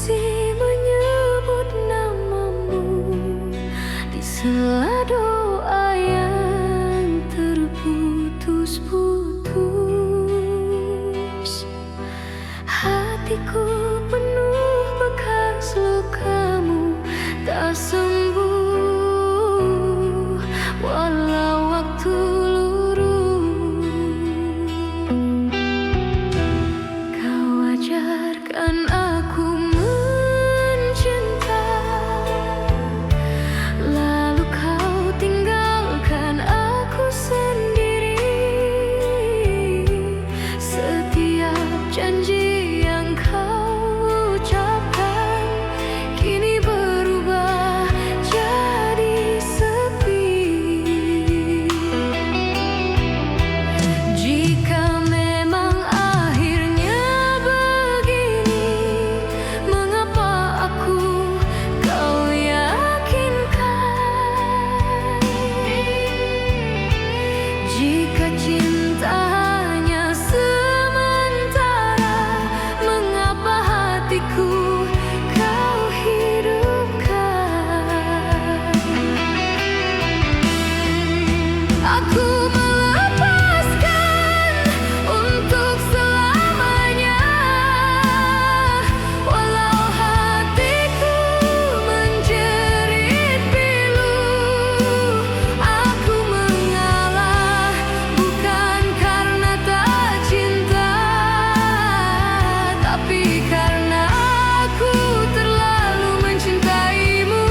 masih menyebut namamu di sela doa yang terputus-putus. Hatiku penuh bekas lukamu tak sembuh walau waktu luruh. Kau ajarkan aku mencinta, lalu kau tinggalkan aku sendiri. Setiap janji yang kau ucapkan kini berubah jadi sepi. Jika memang akhirnya begini, mengapa aku kau yakinkan? Jika cinta hanya sementara, mengapa hatiku kau hidupkan? Aku melepaskan untuk selamanya, walau hatiku menjerit pilu. Aku mengalah bukan karena tak cinta, tapi karena aku terlalu mencintaimu.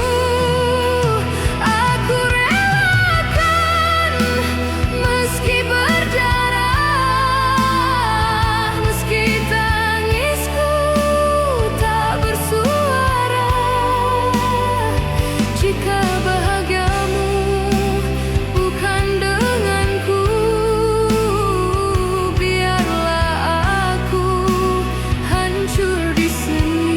Aku relakan meski berdarah, meski tangisku tak bersuara. Jika bahagiamu bukan denganku, biarlah aku hancur di sini.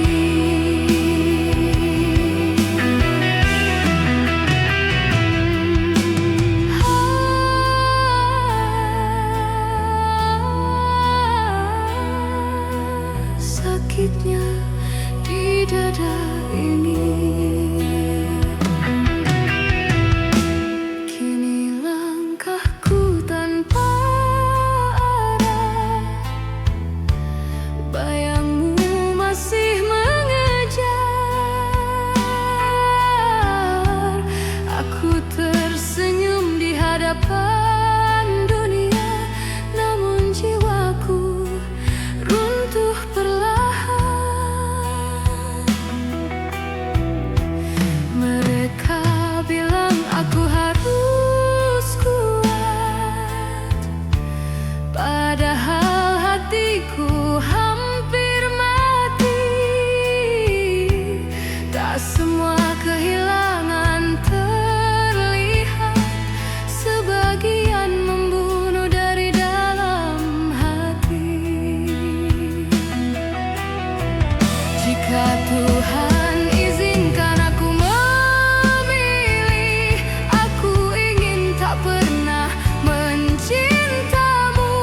Sakitnya di dada ini, kini langkahku tanpa arah. Bayangmu masih mengejar. Aku tersenyum di hadapan dunia, namun jiwaku runtuh perlahan. Mereka bilang aku harus kuat, padahal hatiku hampir mati. Tak semua kehilangan terlihat, sebagian membunuh dari dalam hati. Jika Tuhan izinkan aku memilih, aku ingin tak pernah mencintamu.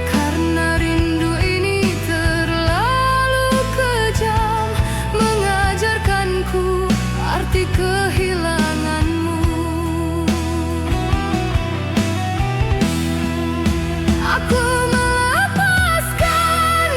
Karena rindu ini terlalu kejam, mengajarkanku arti kehilanganmu. Aku melepaskan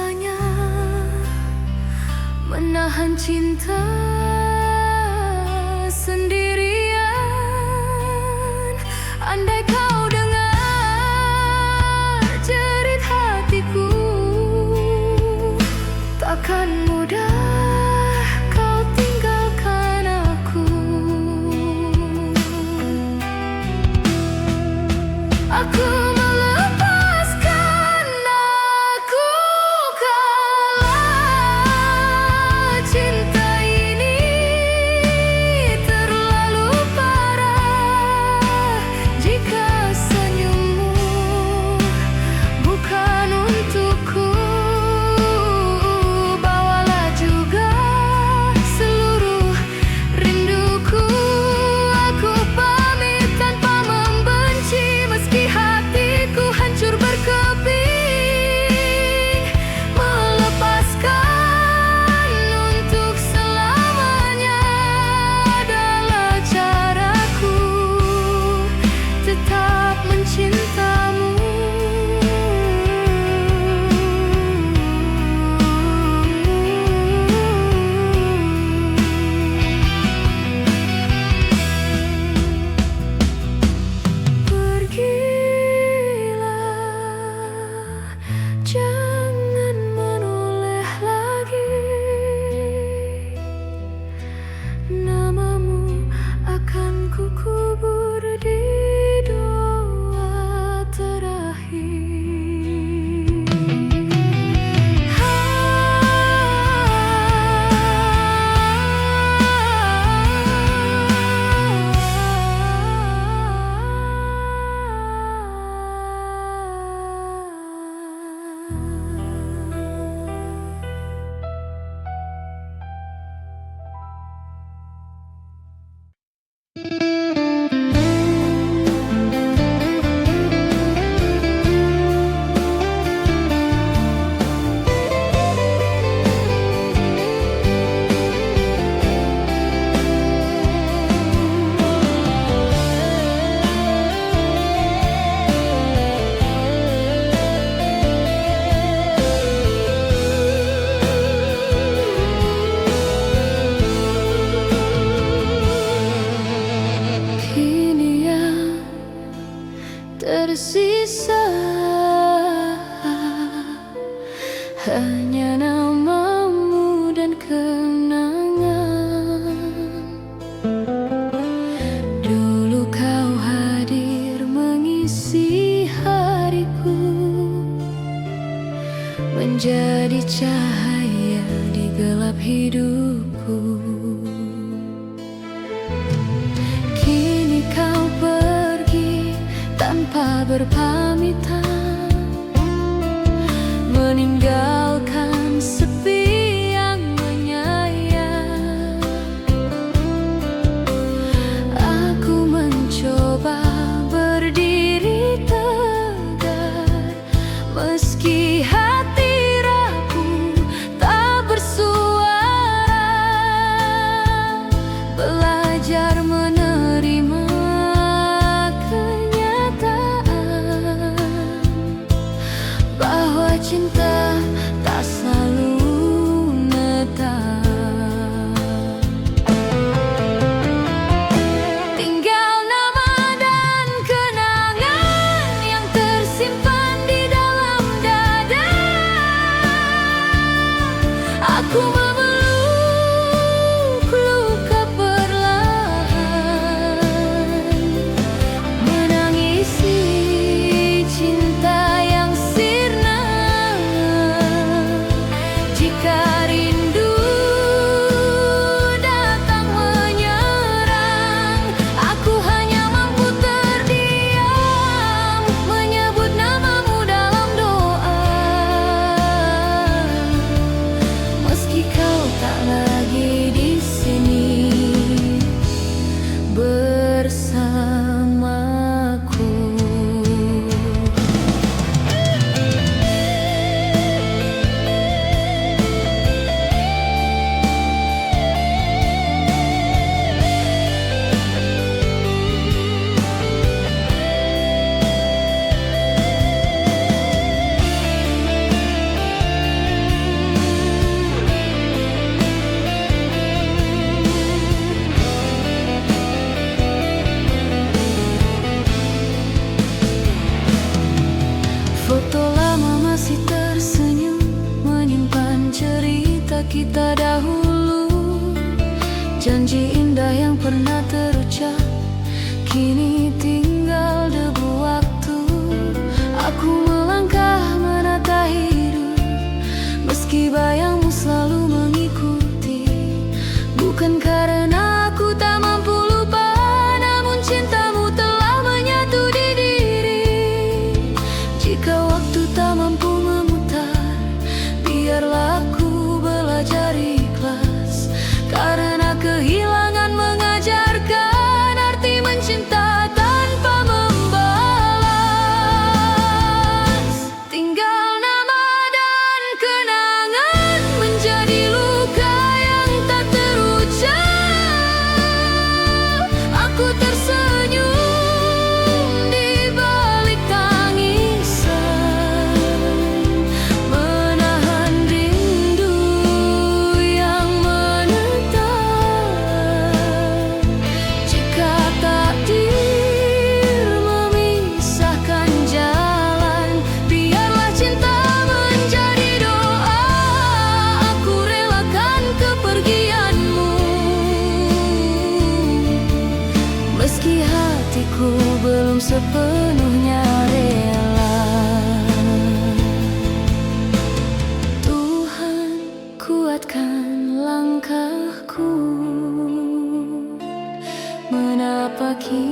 rasanya menahan cinta sendirian. Andai kau dengar jerit hatiku, takkan mudah kau tinggalkan aku. Aku melepaskan aku kalah cinta ini terlalu parah. Jika senyummu bukan untukku, bawalah juga seluruh rinduku. Aku pamit tanpa membenci, meski hatiku hancur berkeping. Melepaskan untuk selamanya adalah caraku tetap mencintamu. Pergilah, jangan menoleh lagi. Namamu akan kukubur di doa terakhir. Kini yang tersisa hanya namamu dan kenangan. Dulu kau hadir mengisi hariku, menjadi cahaya di gelap hidupku. Kini kau pergi tanpa berpamitan, meninggalkan sepi yang menyayat. Aku mencoba berdiri tegar, meski hati rapuh tak bersuara. Belajar menerima kenyataan bahwa cinta tak selalu netap. Tinggal nama dan kenangan yang tersimpan di dalam dada. Aku memeluk luka perlahan, menangisi cinta yang sirna. Jika rindu datang menyerang, aku hanya mampu terdiam, menyebut namamu dalam doa. Meski cerita kita dahulu, janji indah yang pernah terucap, kini tinggal debu waktu. Aku melangkah menata hidup, meski bayangmu selalu mengikuti. Bukan karena aku tak mampu lupa, namun cintamu telah menyatu di diri. Jika waktu tak mampu memutar, biarlah aku belajar ikhlas, karena kehilangan mengajarkan arti mencinta tanpa membalas. Tinggal nama dan kenangan menjadi luka yang tak terucap. Aku tersenyum di balik tangisan, menahan rindu yang menetap. Jika takdir memisahkan jalan, biarlah cinta menjadi doa. Aku relakan kepergianmu, meski hatiku belum sepenuhnya rela. Tuhan, kuatkan langkahku menapaki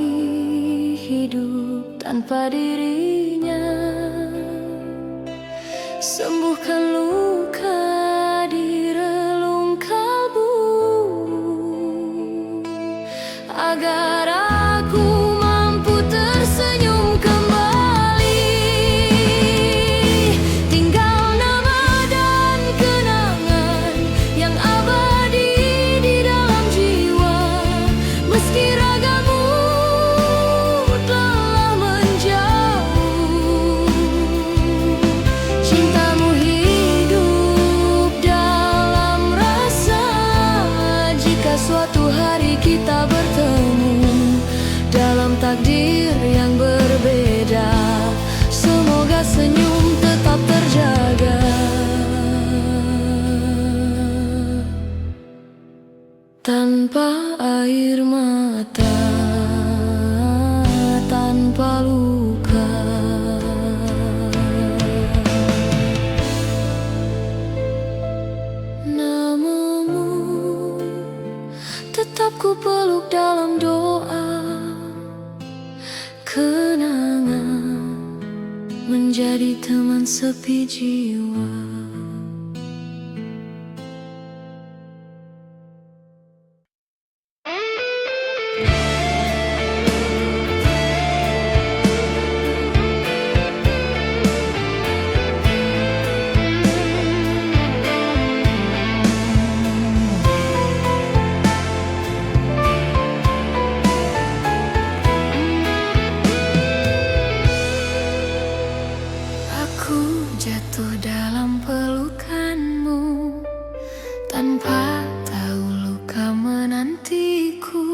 hidup tanpa dirinya. Sembuhkan luka di relung kalbu, agar aku mampu tersenyum kembali. Tinggal nama dan kenangan yang abadi di dalam jiwa, meski ragamu telah menjauh. Cintamu hidup dalam rasa, jika suatu hari kita bertemu dalam takdir yang berbeda. Semoga senyum tetap terjaga, tanpa air mata, tanpa luka. Namamu tetap ku peluk dalam doa, kenangan menjadi teman sepi jiwa. Aku jatuh dalam pelukanmu, tanpa tahu luka menantiku.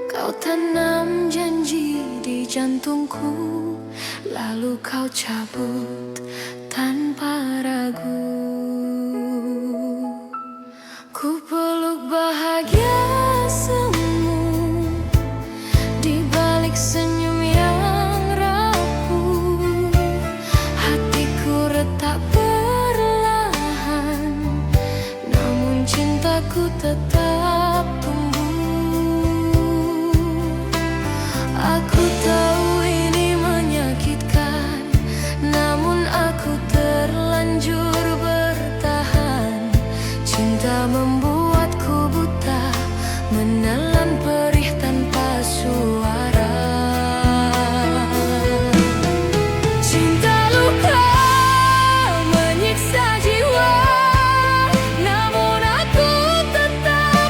Kau tanam janji di jantungku, lalu kau cabut tanpa ragu. Ku peluk bahagia semu di balik senyum yang rapuh. Hatiku retak perlahan, namun cintaku tetap tumbuh. Aku tahu ini menyakitkan, namun aku terlanjur bertahan. Cinta membuatku buta, menelan perih tanpa suara. Cinta luka menyiksa jiwa, namun aku tetap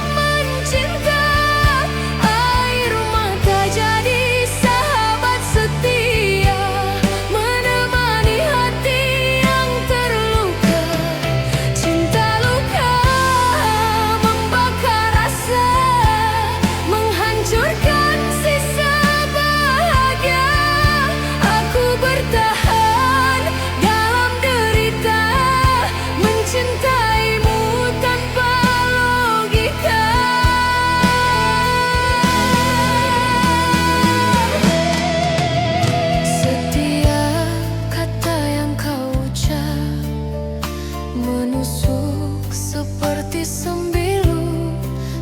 menusuk seperti sembilu,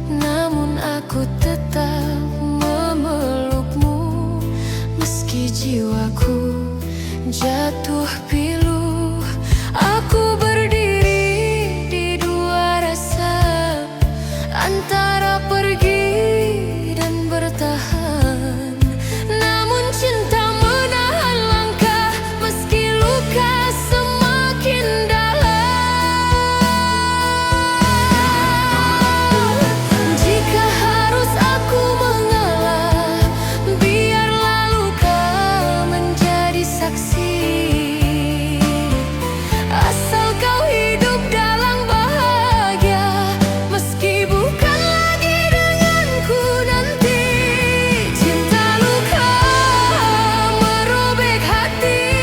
namun aku tetap memelukmu. Meski jiwaku jatuh pilu, aku berdiri di dua rasa, antara pergi dan bertahan. Namun cinta menahan langkah, meski luka semakin dalam. Jika harus aku mengalah, biarlah luka menjadi saksi. Asal kau hidup dalam bahagia, meski bukan lagi denganku nanti. Cinta luka merobek hati,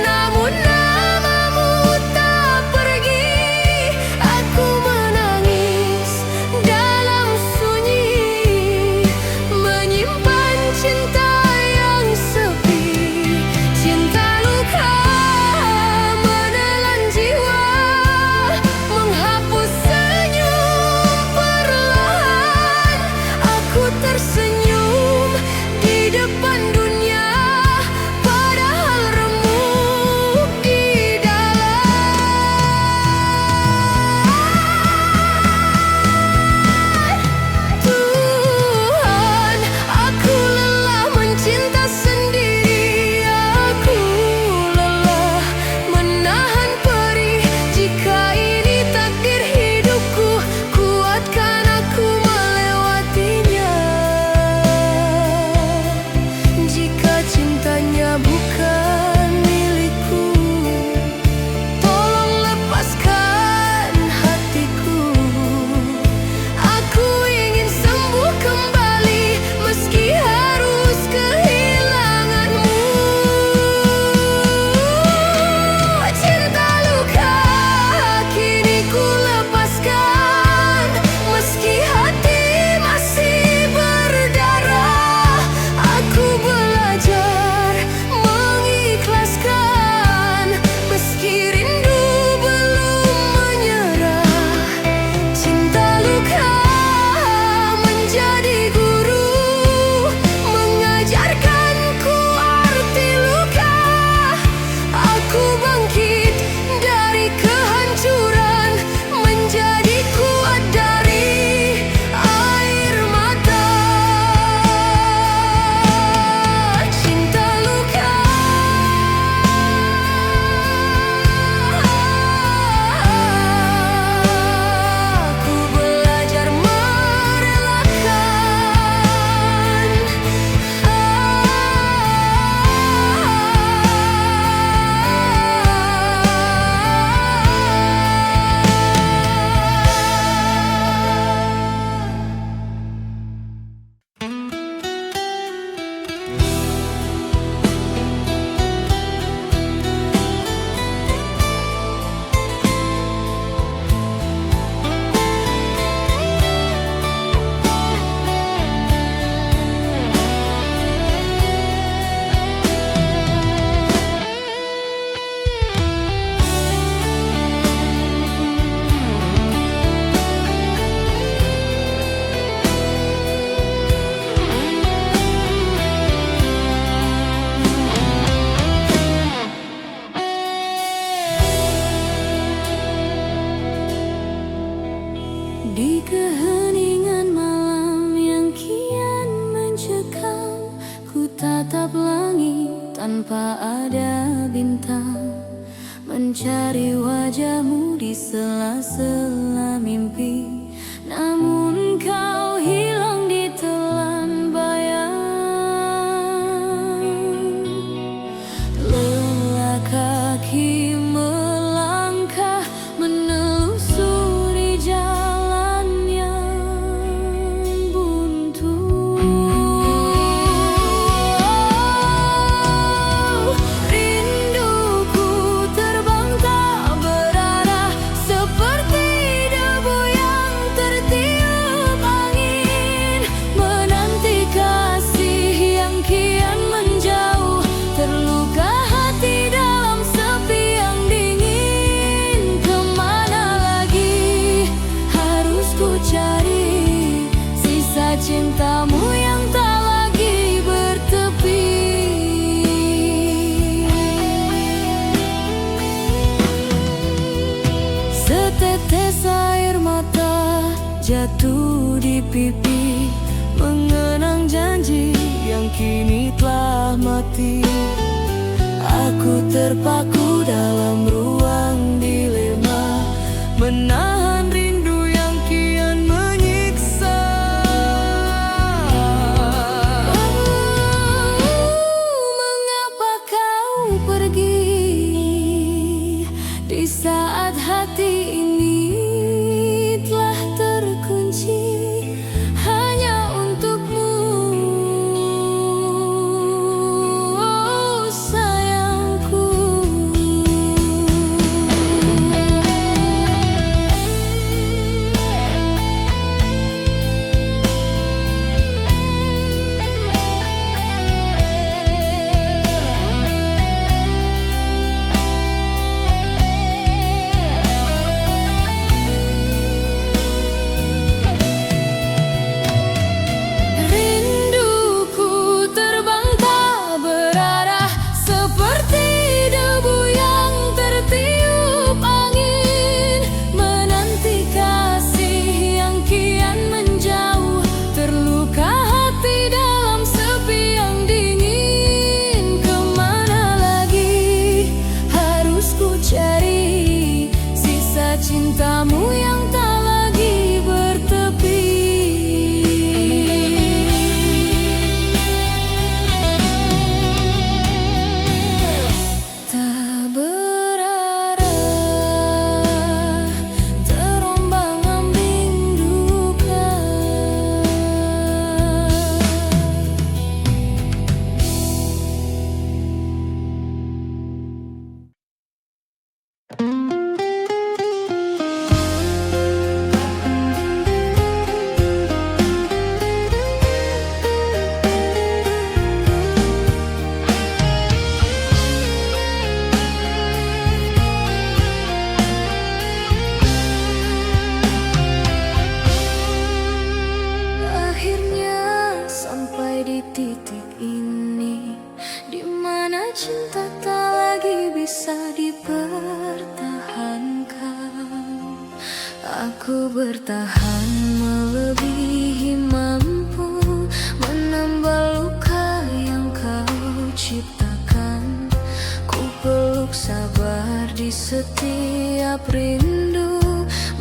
namun namamu tak pergi. Aku menangis dalam sunyi, menyimpan cinta yang sepi. Cinta luka menelan jiwa, menghapus senyum perlahan. Aku tersenyum di depan dunia, padahal remuk di dalam. Tuhan, aku lelah mencinta sendiri. Aku lelah menahan perih. Jika ini takdir hidupku, kuatkan aku melewatinya. Jika cintanya bukan milikku, tolong lepaskan hatiku. Aku ingin sembuh kembali, meski harus kehilanganmu. Cinta luka kini ku lepaskan, meski hati masih berdarah. Aku belajar mengikhlaskan, meski rindu belum menyerah. Cinta luka menjadi guru, mengajarkanku arti luka. Aku bangkit dari kehancuran, menjadi kuat dari air mata. Cinta luka, aku belajar di keheningan malam yang kian mencekam. Ku tatap langit tanpa ada bintang, mencari wajahmu di sela-sela mimpi. Namun kau hilang di telan bayang. Lelah kaki melangkah, menelusuri jalan yang buntu. Rinduku terbang tak berarah, seperti debu yang Tetes air mata jatuh di pipi, mengenang janji yang kini telah mati. Aku terpaku dalam ruang dilema, menahan rindu yang kian menyiksa. Mengapa kau pergi di saat hati ini telah terkunci hanya untukmu, oh sayangku. Rinduku terbang tak berarah, seperti debu yang tertiup angin, menanti kasih yang kian menjauh. Terluka hati dalam sepi yang dingin. Kemana lagi harus ku cari sisa cintamu yang tak lagi bertepi? Tak berarah, terombang-ambing duka. Akhirnya sampai di titik ini, di mana cinta tak lagi bisa dipertahankan. Aku bertahan melebihi mampu, menambah luka yang kau ciptakan. Ku peluk sabar di setiap rindu,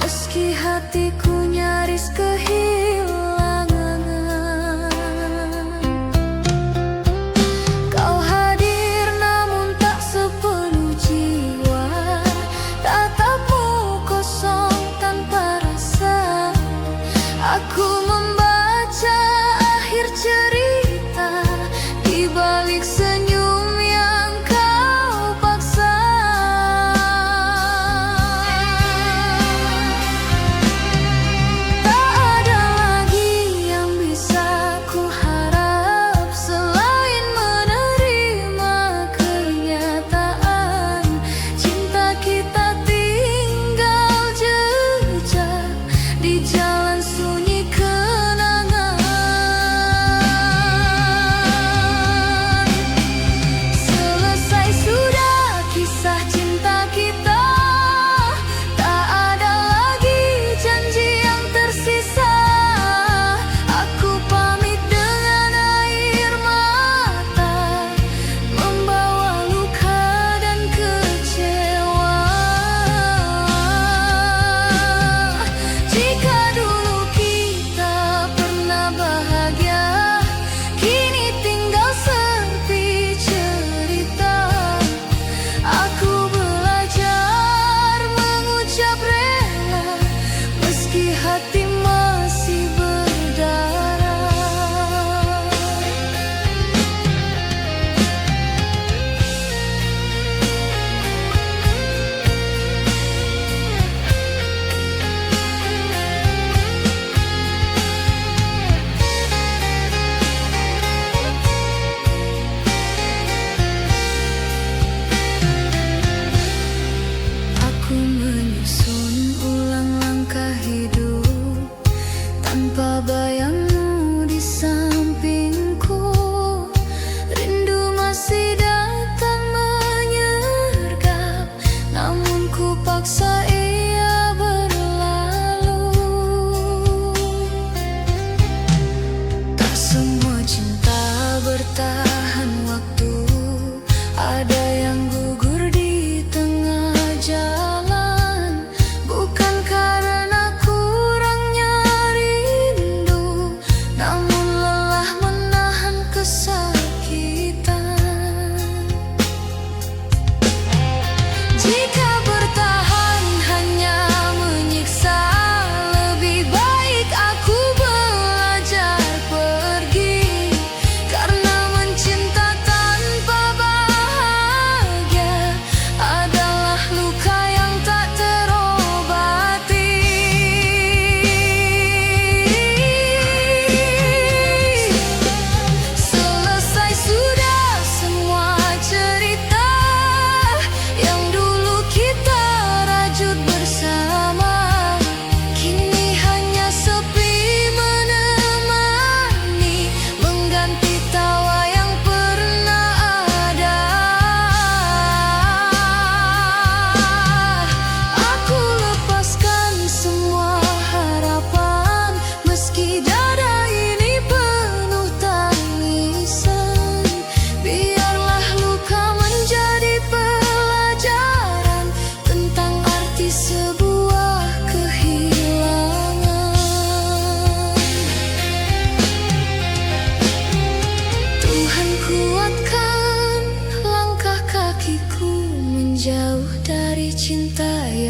meski hatiku nyaris kehilangan. Kau hadir namun tak sepenuh jiwa, tatapmu kosong tanpa rasa. Aku membaca akhir cerita di balik senyum yang kau paksa. Tak ada lagi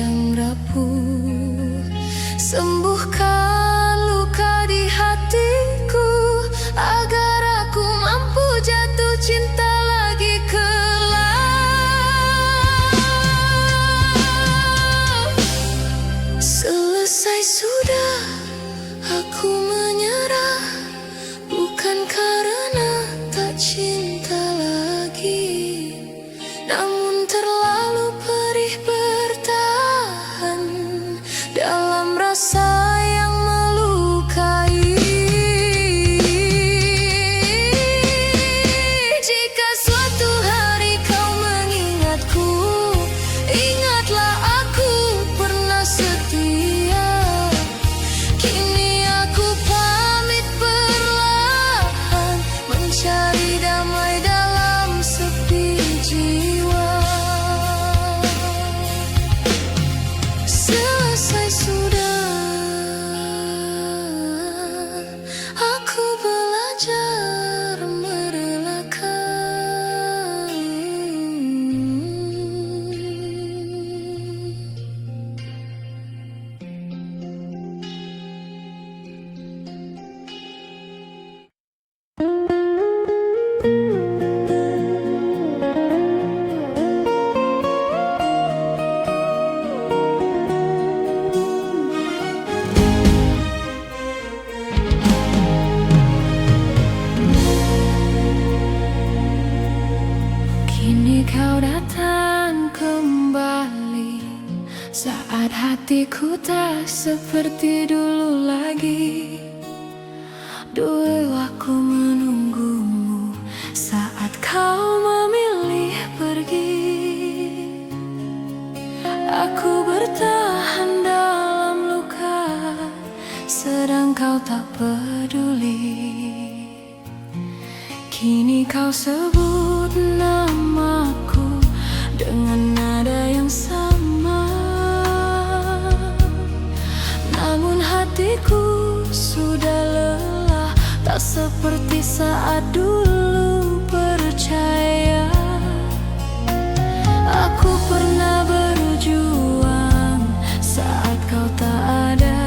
yang rapuh. Sembuhkan luka di hatiku agar aku mampu jatuh cinta lagi kelak. Selesai sudah aku menyerah, bukan karena tak cinta lagi, namun terlalu perih bertahan dalam rasa yang melukai. Jika suatu hari kau mengingatku, ingatlah aku pernah setia. Kini aku pamit perlahan, mencari damai dalam sepi jiwa. Selesai sudah aku belajar merelakan. Kini kau datang kembali saat hatiku tak seperti dulu lagi. Dulu aku menunggumu saat kau memilih pergi. Aku bertahan dalam luka, sedang kau tak peduli. Kini kau sebut namaku dengan nada yang sama, namun hatiku sudah lelah, tak seperti saat dulu percaya. Aku pernah berjuang saat kau tak ada.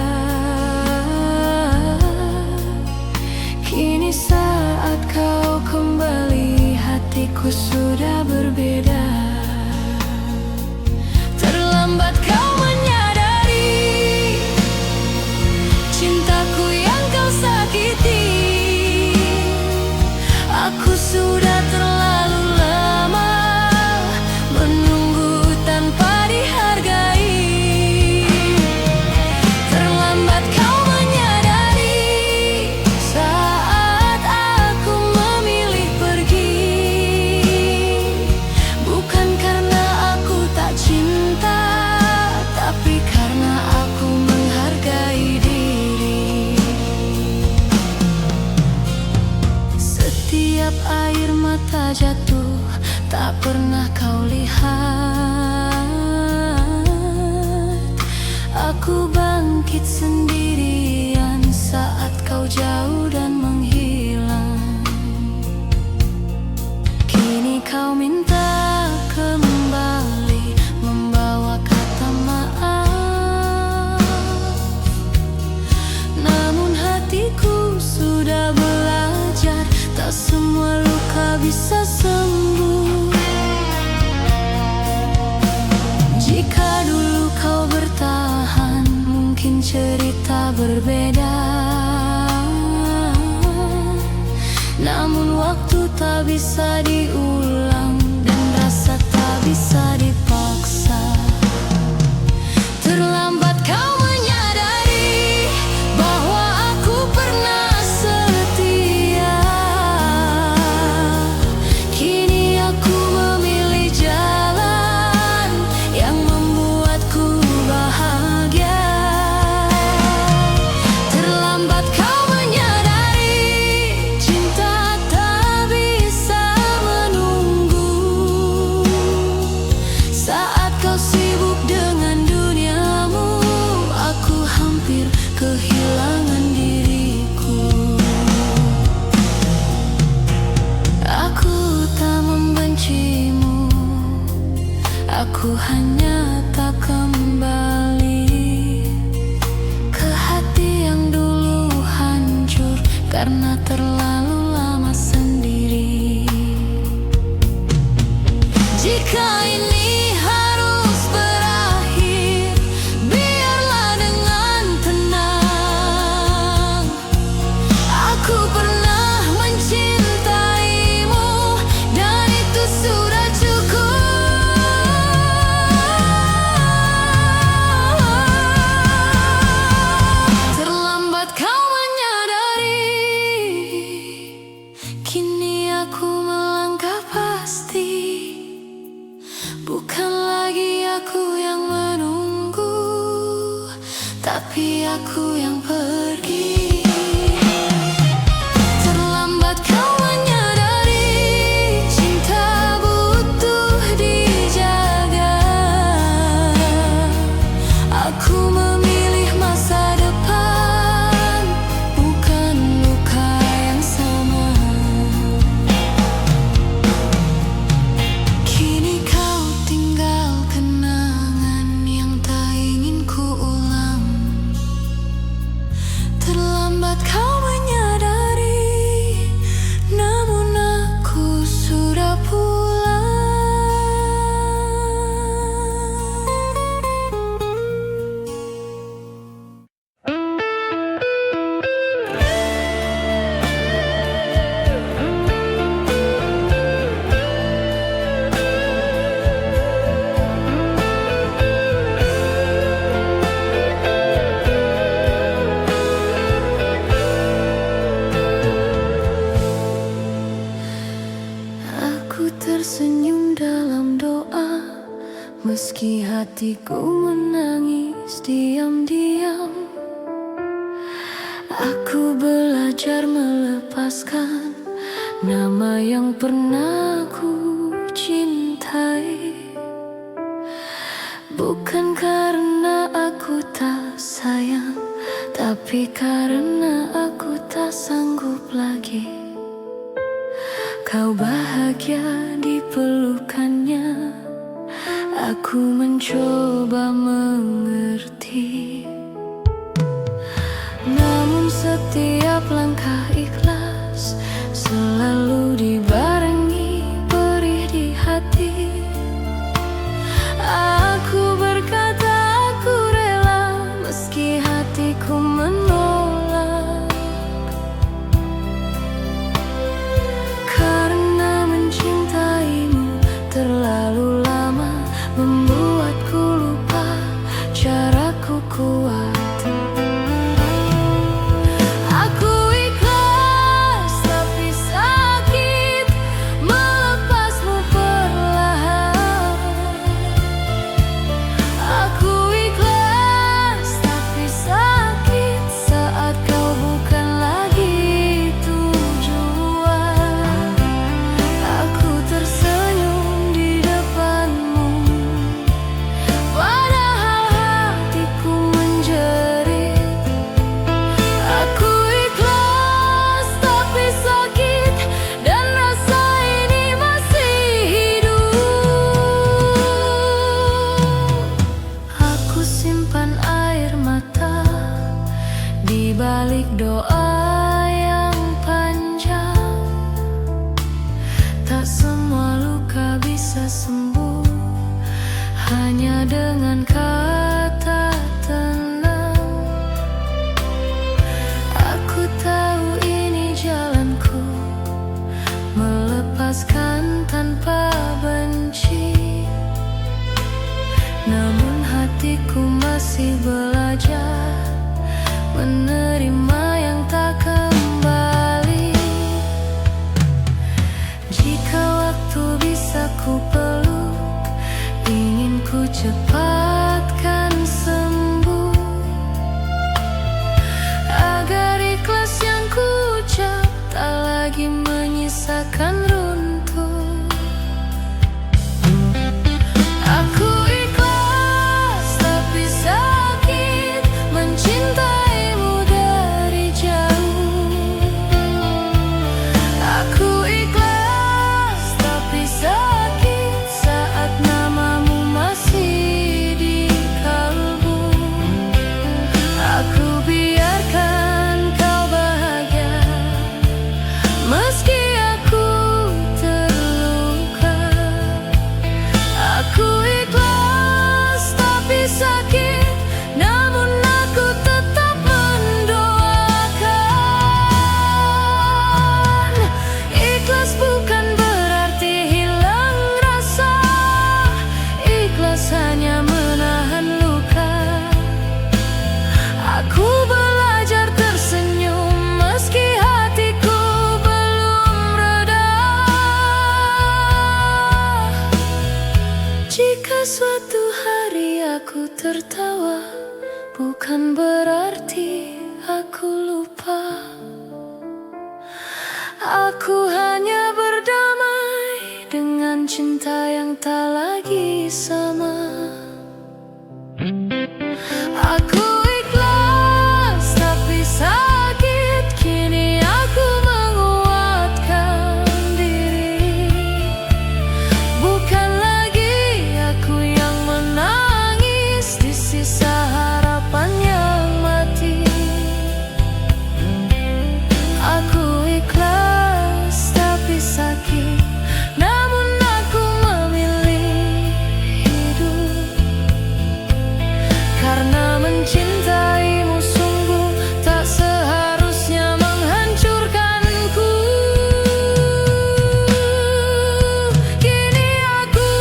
Kini saat kau kembali, hatiku sudah berbeda. Terlambat kau menyadari cintaku yang kau sakiti. Aku sudah terlalu lama menunggu tanpa dihargai. Terlambat kau menyadari saat aku memilih pergi. Bukan karena aku tak cinta, tapi karena aku menghargai diri. Setiap air mata jatuh tak pernah kau lihat. Aku bangkit sendirian saat kau jauh dan menghilang. Kini kau minta kembali, membawa kata maaf, namun hatiku sudah belajar, tak semua luka bisa sembuh. Jika dulu kau bertahan, mungkin cerita berbeda. Namun waktu tak bisa diulang, dan rasa tak bisa dipaksa. Terlambat kau menyadari bahwa aku pernah setia. Kini aku memilih jalan yang membuatku bahagia. Terlambat kau menyadari cinta tak bisa menunggu. karena terlalu lama sendiri. Jika ini harus berakhir, biarlah dengan tenang. Aku pernah mencintaimu, dan itu sudah cukup. Terlambat kau menyadari, kini aku melangkah pasti. Bukan lagi aku yang menunggu, tapi aku yang pergi. Terlambat kau menyadari, cinta butuh dijaga. Aku memilih masa depan, bukan luka yang sama. Kini kau tinggal kenangan yang tak ingin ku ulang. Terlambat kau menyadari, namun aku sudah pulang. Aku tersenyum dalam doa, meski hatiku menangis diam-diam. Aku belajar melepaskan nama yang pernah ku cintai. Bukan karena aku tak sayang, tapi karena aku tak sanggup lagi. Kau bahagia di pelukannya, aku mencoba mengerti. Namun setiap langkah ikhlas selalu dibarengi perih di hati. Aku berkata aku rela, meski hatiku menolak. Karena mencintaimu terlalu lama membuatku lupa caraku kuat. Aku ikhlas tapi sakit melepasmu perlahan. Aku ikhlas tapi sakit saat kau bukan lagi tujuan. Aku tersenyum di depanmu, padahal hatiku menjerit. Aku ikhlas tapi sakit, dan rasa ini masih hidup. Aku simpan air mata di balik doa yang panjang. Tak semua luka bisa sembuh hanya dengan kata tenang. Aku tahu ini jalanku, melepaskan tanpa benci. Namun hatiku masih belajar menerima yang tak kembali. Jika waktu bisa ku peluk, ingin ku cepatkan sembuh, agar ikhlas yang ku ucap tak lagi menyisakan runtuh. Aku ikhlas tapi sakit mencintaimu dari jauh. tertawa, bukan berarti aku lupa. Aku hanya berdamai dengan cinta yang tak lagi sama. Aku ikhlas tapi sakit, kini aku menguatkan diri. Bukan lagi aku yang menangis di sisa harapan yang mati. Aku ikhlas tapi sakit, namun aku memilih hidup. Karena mencintaimu sungguh tak seharusnya menghancurkanku. Kini aku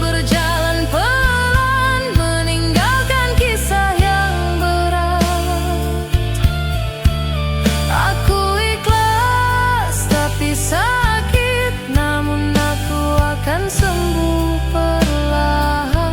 berjalan pelan, meninggalkan kisah yang berat. Aku ikhlas tapi sakit, namun aku akan sembuh perlahan.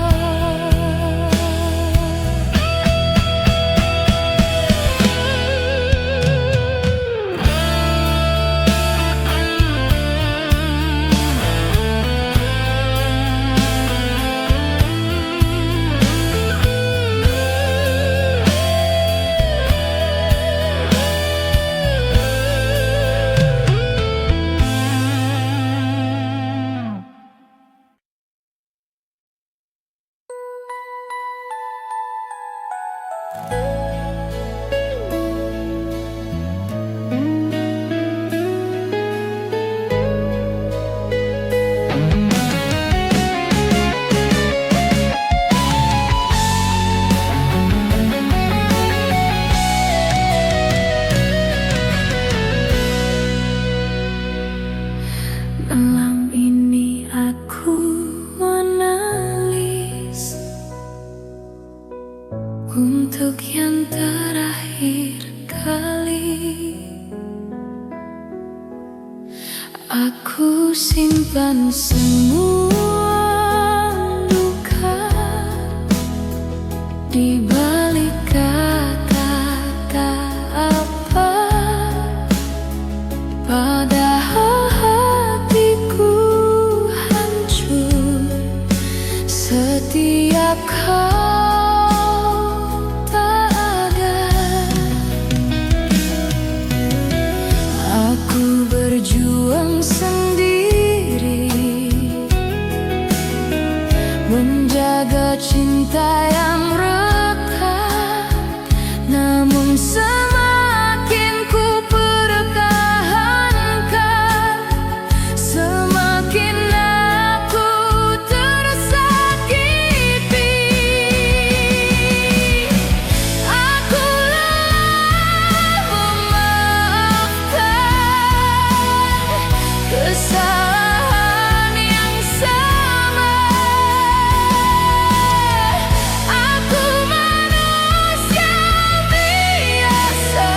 Malam ini aku menulis untuk yang terakhir kali. Aku simpan semua luka di balik kata-kata apa. Padahal hatiku hancur setiap kau tak ada. Aku berjuang sendiri menjaga cinta yang rekat, namun semakin ku pertahankan, semakin aku tersakiti. Aku lelah memaafkan kesalahan yang sama. Aku manusia biasa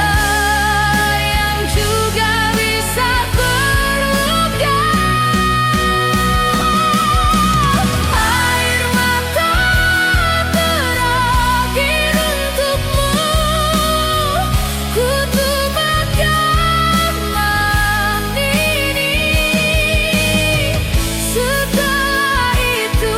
yang juga bisa terluka. Air mata terakhir untukmu, ku tumpahkan ini. Setelah itu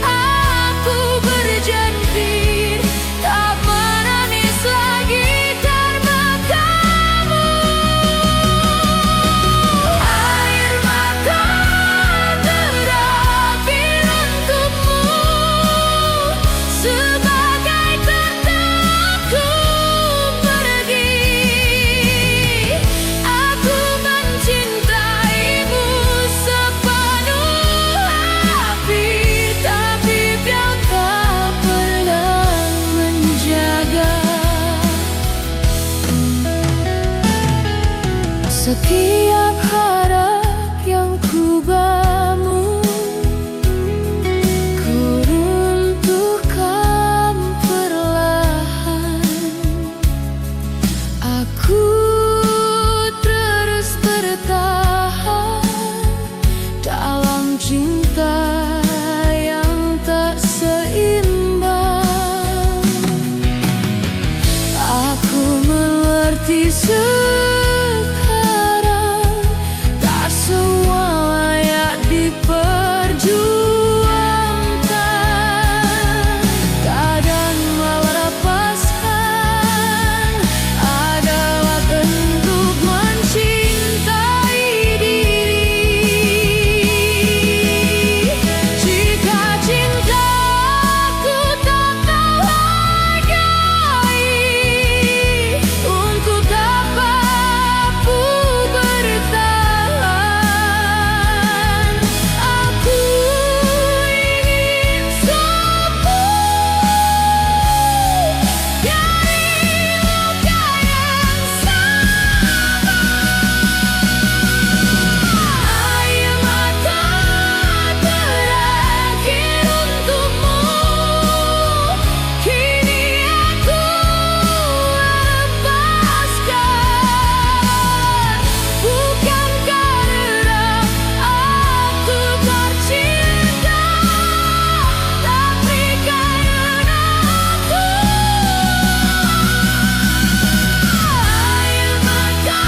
aku berjanji tak menangis lagi karena kamu. Air mata terakhir untukmu, sebagai tandaku pergi. Aku mencintaimu sepenuh hati, tapi kau tak pernah menjaga. Setiap harap yang ku bangun, ku runtuhkan perlahan. Aku terus bertahan dalam cinta yang tak seimbang. hati sekarang tak semua layak diperjuangkan. Kadang melepaskan adalah bentuk mencintai diri. Jika cintaku tak kau hargai, untuk apa aku bertahan? Aku ingin sembuh dari luka yang sama. Air mata terakhir untukmu, kini aku lepaskan. Bukan karena aku tercinta, tapi karena aku. Air mata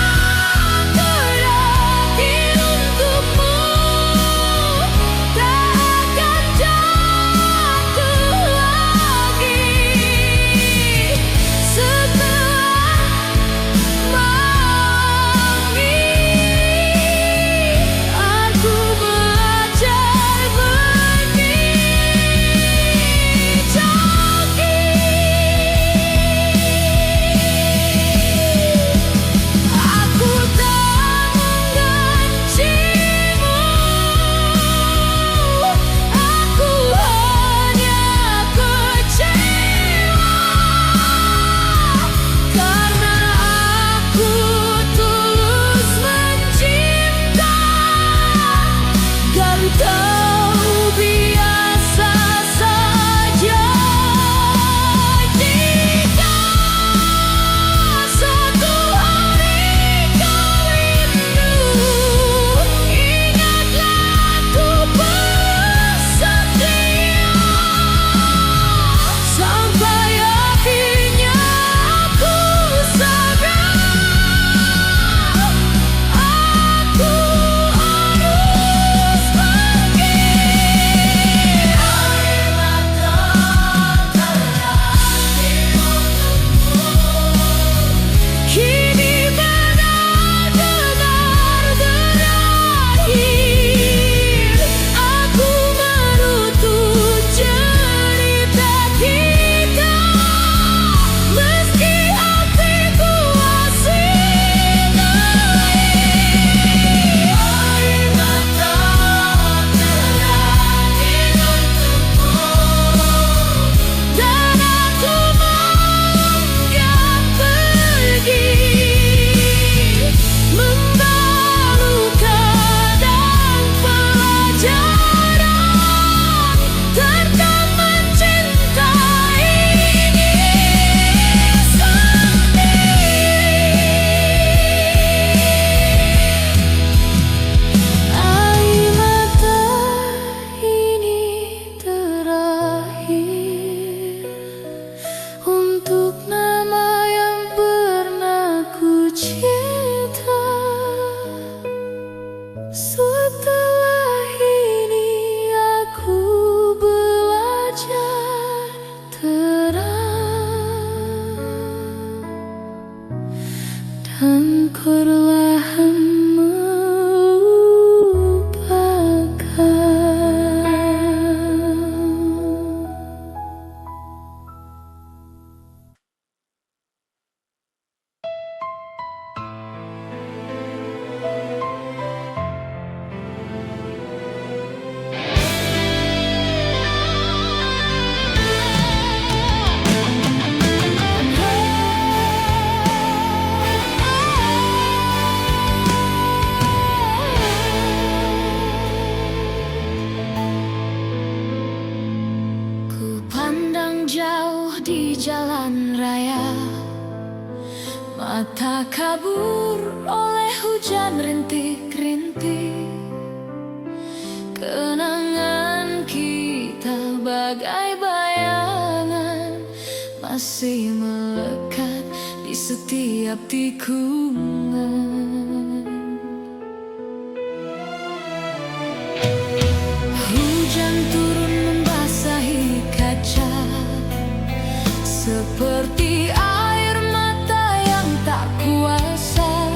terakhir untukmu tak akan jatuh lagi setelah menangis. Aku belajar berbicara. Aku tak membencimu, aku hanya kecewa karena aku tulus mencinta dan kau biasa saja. Jika suatu hari kau rindu, ingatlah aku bersedia sampai akhirnya aku sadar aku harus pergi. Air mata terakhir untukmu, kini benar-benar berakhir. Aku menutup cerita kita, meski hatiku masih naik. Air mata terakhir untukmu, dan aku menganggap pergi, membawa luka dan pelajaran tentang mencintai diri sendiri. Air mata ini terakhir untuk nama yang pernah ku cinta. Setelah ini aku belajar terang dan perlahan jalan raya, mata kabur oleh hujan rintik-rintik. Kenangan kita bagai bayangan masih melekat di di setiap tikungan. Hujan turun membasahi kaca, seperti air mata yang tak kuasa.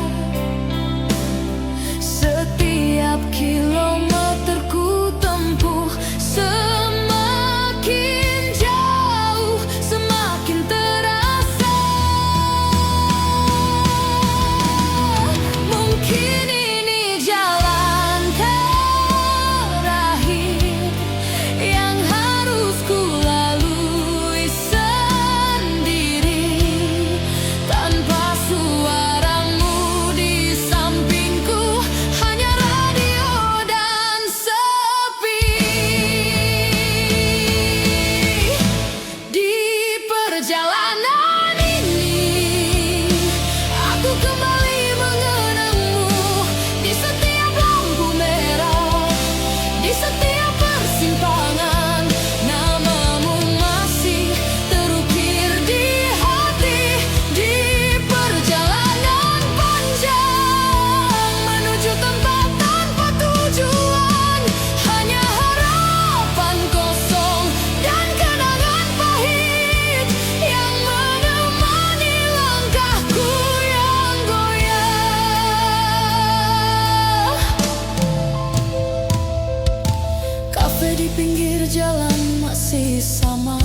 Setiap kilometer ku tempuh semakin jauh, semakin terasa. Mungkin ini jalan terakhir yang harus ku lalui sendiri, tanpa suaramu di sampingku, hanya radio dan sepi. Di perjalanan ini aku kembali mengenangmu, di setiap lampu merah, di setiap persimpangan. Namamu masih terukir di hati. Di perjalanan panjang menuju tempat tanpa tujuan, hanya harapan kosong dan kenangan pahit yang menemani langkahku yang goyah. Kafe di pinggir jalan masih sama,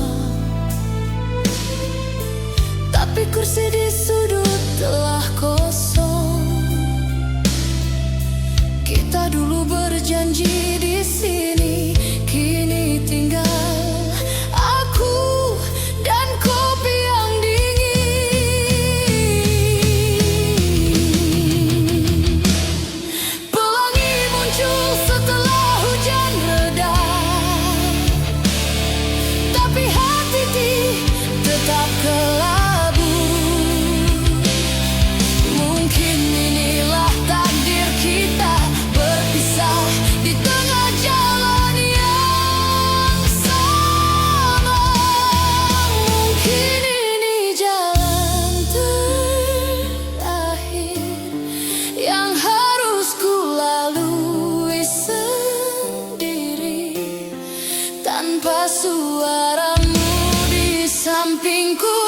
tapi kursi di sudut telah kosong. Kita dulu berjanji di sini, kini tinggal aku dan kopi yang dingin. Pelangi muncul setelah hujan reda, tapi hati tetap kelabu. Mungkin inilah takdir kita, berpisah di tengah jalan yang sama. Mungkin ini jalan terakhir yang harus ku lalui sendiri, tanpa suaramu di sampingku,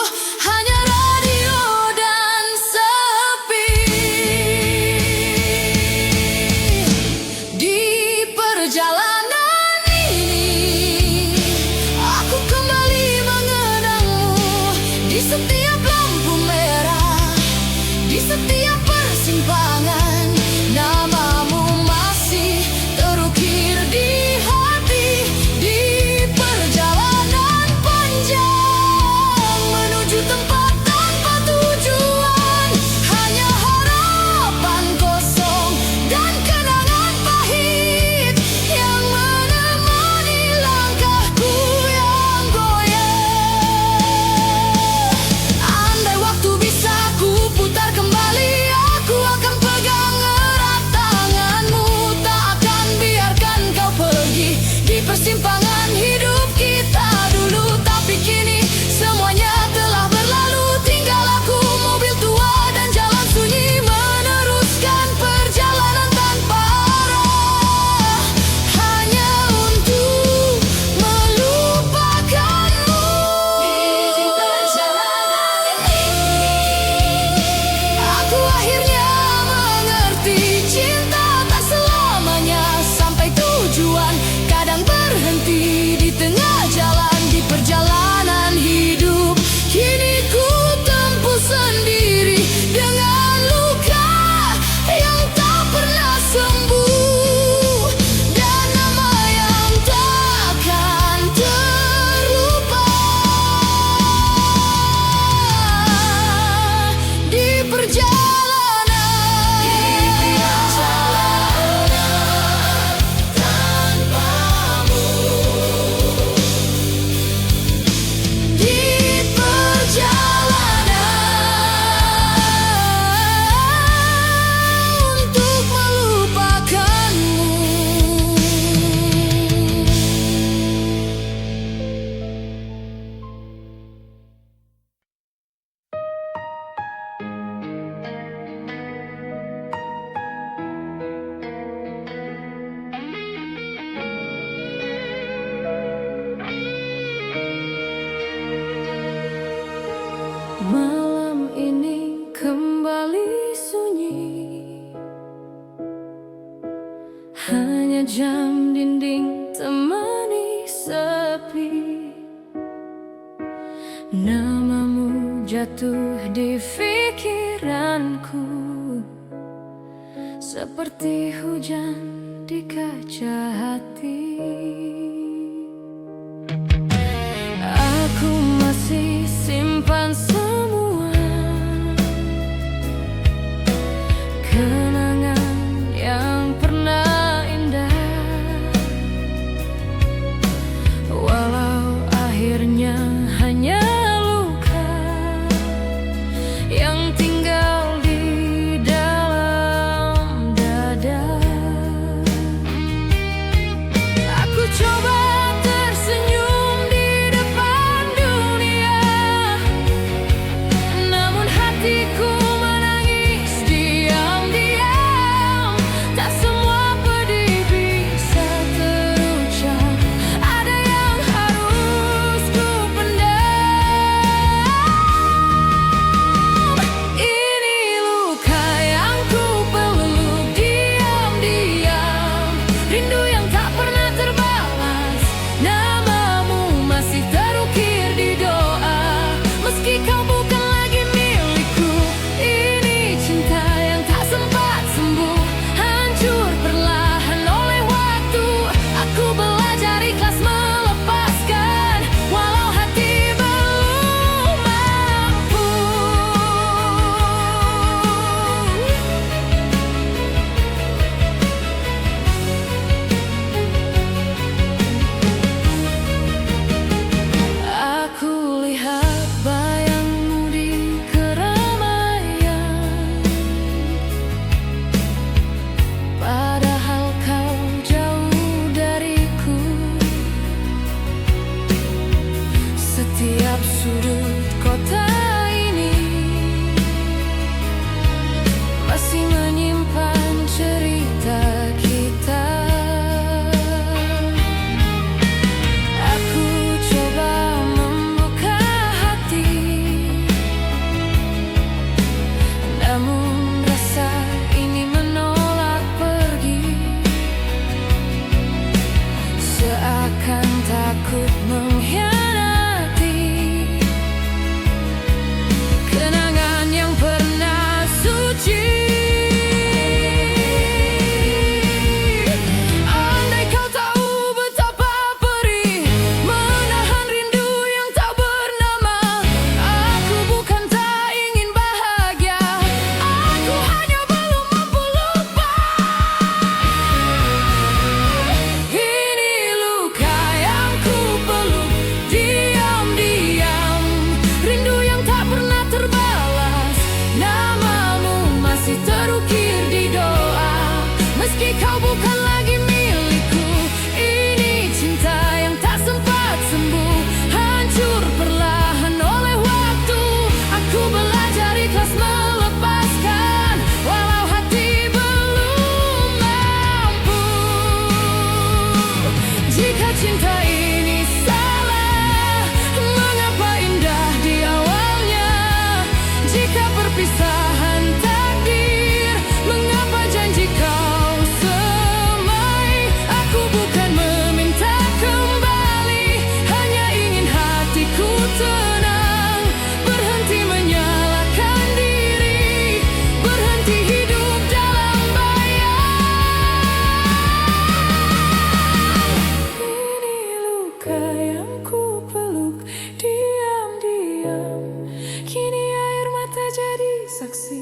jatuh di pikiranku, seperti hujan di kaca hati. Aku masih simpan semua kenangan yang pernah indah, walau akhirnya hanya luka yang tinggal di dalam dada. Aku coba tersenyum di depan dunia, namun hatiku menangis diam-diam. Tak semua pedih bisa terucap, ada yang harus ku pendam. Ini luka yang ku peluk diam-diam, rindu yang tak pernah terbalas. Namamu masih terukir di doa, meski kau bukan lagi milikku. Ini cinta yang tak sempat sembuh, hancur perlahan oleh waktu. Aku belajar ikhlas melepaskan, walau hati belum mampu. Aku lihat bayangmu di keramaian, padahal kau jauh dariku. Setiap sudut kota ini masih menyimpan cerita kita. Aku coba membuka hati, namun rasa ini menolak pergi, seakan takut mengkhianati kenangan yang pernah suci. Andai kau tahu betapa perih menahan rindu yang tak bernama. Aku bukan tak ingin bahagia, aku hanya belum mampu lupa. Ini luka yang ku peluk diam-diam, rindu yang tak pernah terbalas. Namamu masih terukir di doa, meski kau bukan lagi milikku. Ini cinta yang tak sempat sembuh, hancur perlahan oleh waktu. Aku belajar ikhlas melepaskan, walau hati belum mampu. Jika cinta ini salah, mengapa indah di awalnya? Jika perpisahan takdir, mengapa janji kau semai? Aku bukan meminta kembali, hanya ingin hatiku tenang, berhenti menyalahkan diri, berhenti hidup dalam bayang. Ini luka yang ku peluk diam-diam, kini air mata jadi saksi.